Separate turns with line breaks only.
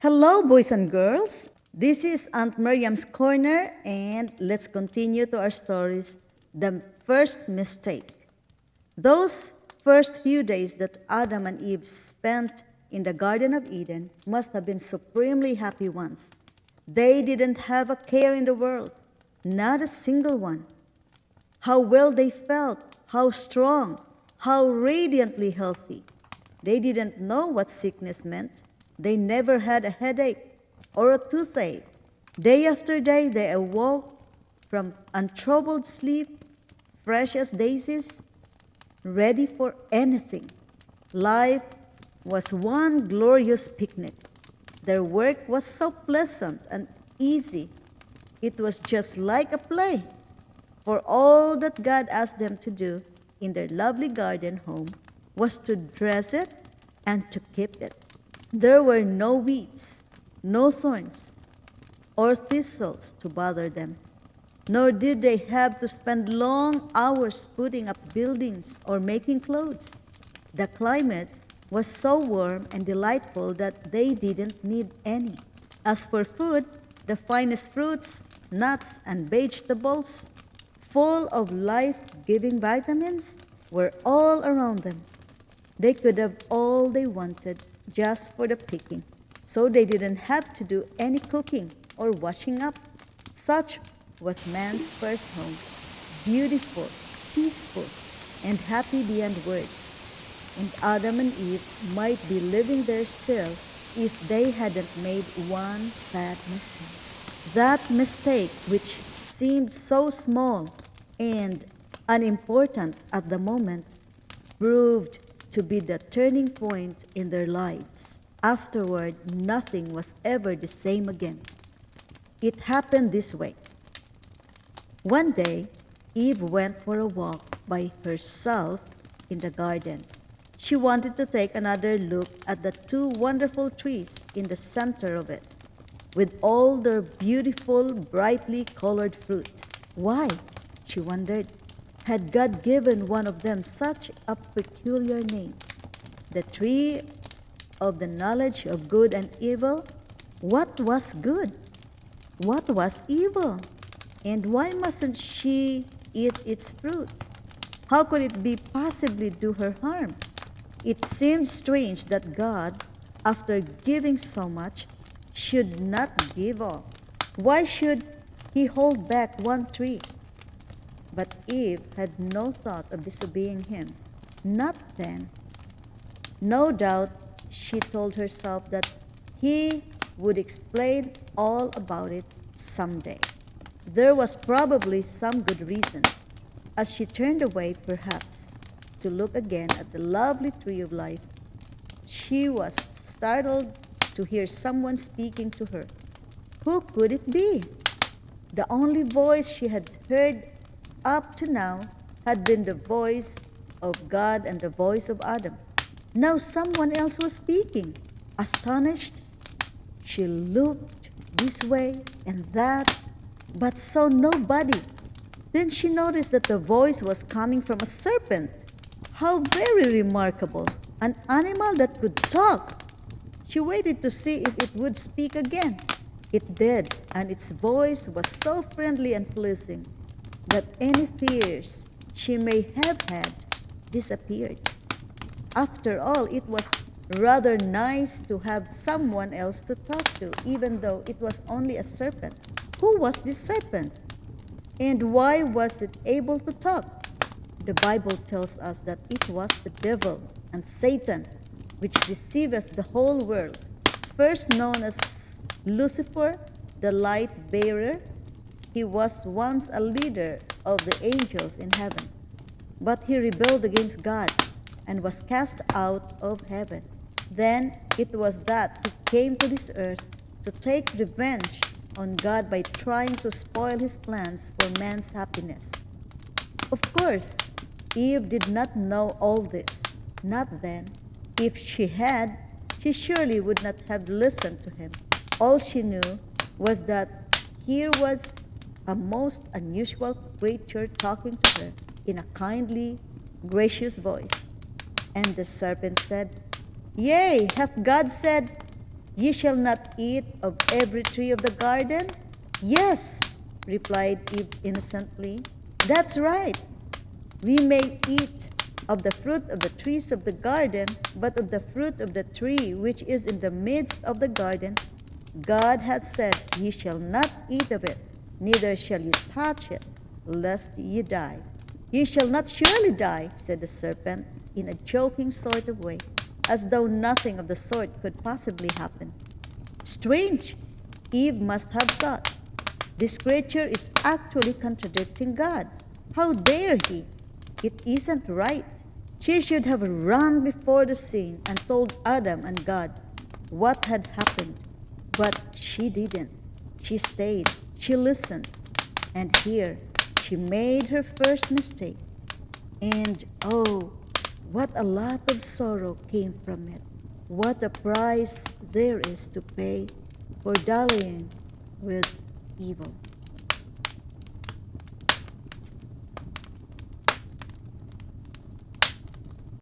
Hello, boys and girls. This is Aunt Miriam's Corner, and let's continue to our stories. The first mistake. Those first few days that Adam and Eve spent in the Garden of Eden must have been supremely happy ones. They didn't have a care in the world, not a single one. How well they felt, how strong, how radiantly healthy. They didn't know what sickness meant. They never had a headache or a toothache. Day after day, they awoke from untroubled sleep, fresh as daisies, ready for anything. Life was one glorious picnic. Their work was so pleasant and easy. It was just like a play. For all that God asked them to do in their lovely garden home was to dress it and to keep it. There were no weeds, no thorns, or thistles to bother them, nor did they have to spend long hours putting up buildings or making clothes. The climate was so warm and delightful that they didn't need any. As for food, the finest fruits, nuts, and vegetables, full of life-giving vitamins, were all around them. They could have all they wanted just for the picking, so they didn't have to do any cooking or washing up. Such was man's first home, beautiful, peaceful, and happy beyond words. And Adam and Eve might be living there still if they hadn't made one sad mistake. That mistake, which seemed so small and unimportant at the moment, proved to be the turning point in their lives. Afterward, nothing was ever the same again. It happened this way. One day, Eve went for a walk by herself in the garden. She wanted to take another look at the two wonderful trees in the center of it, with all their beautiful, brightly colored fruit. Why, she wondered, had God given one of them such a peculiar name? The tree of the knowledge of good and evil? What was good? What was evil? And why mustn't she eat its fruit? How could it be possibly do her harm? It seemed strange that God, after giving so much, should not give all. Why should he hold back one tree? But Eve had no thought of disobeying him. Not then. No doubt she told herself that he would explain all about it someday. There was probably some good reason. As she turned away, perhaps, to look again at the lovely tree of life, she was startled to hear someone speaking to her. Who could it be? The only voice she had heard up to now had been the voice of God and the voice of Adam. Now someone else was speaking. Astonished, she looked this way and that, but saw nobody. Then she noticed that the voice was coming from a serpent. How very remarkable! An animal that could talk. She waited to see if it would speak again. It did, and its voice was so friendly and pleasing that any fears she may have had disappeared. After all, it was rather nice to have someone else to talk to, even though it was only a serpent. Who was this serpent? And why was it able to talk? The Bible tells us that it was the devil and Satan, which deceiveth the whole world. First known as Lucifer, the light bearer, he was once a leader of the angels in heaven. But he rebelled against God and was cast out of heaven. Then it was that he came to this earth to take revenge on God by trying to spoil his plans for man's happiness. Of course, Eve did not know all this, not then. If she had, she surely would not have listened to him. All she knew was that here was a most unusual creature talking to her in a kindly, gracious voice. And the serpent said, Yea, hath God said, "Ye shall not eat of every tree of the garden?" "Yes," replied Eve innocently. "That's right. We may eat of the fruit of the trees of the garden, but of the fruit of the tree which is in the midst of the garden, God hath said, Ye shall not eat of it, neither shall ye touch it, lest ye die." "Ye shall not surely die," said the serpent in a joking sort of way, as though nothing of the sort could possibly happen. Strange, Eve must have thought. This creature is actually contradicting God. How dare he? It isn't right. She should have run before the scene and told Adam and God what had happened. But she didn't. She stayed. She listened. And here, she made her first mistake. And oh, what a lot of sorrow came from it. What a price there is to pay for dallying with evil.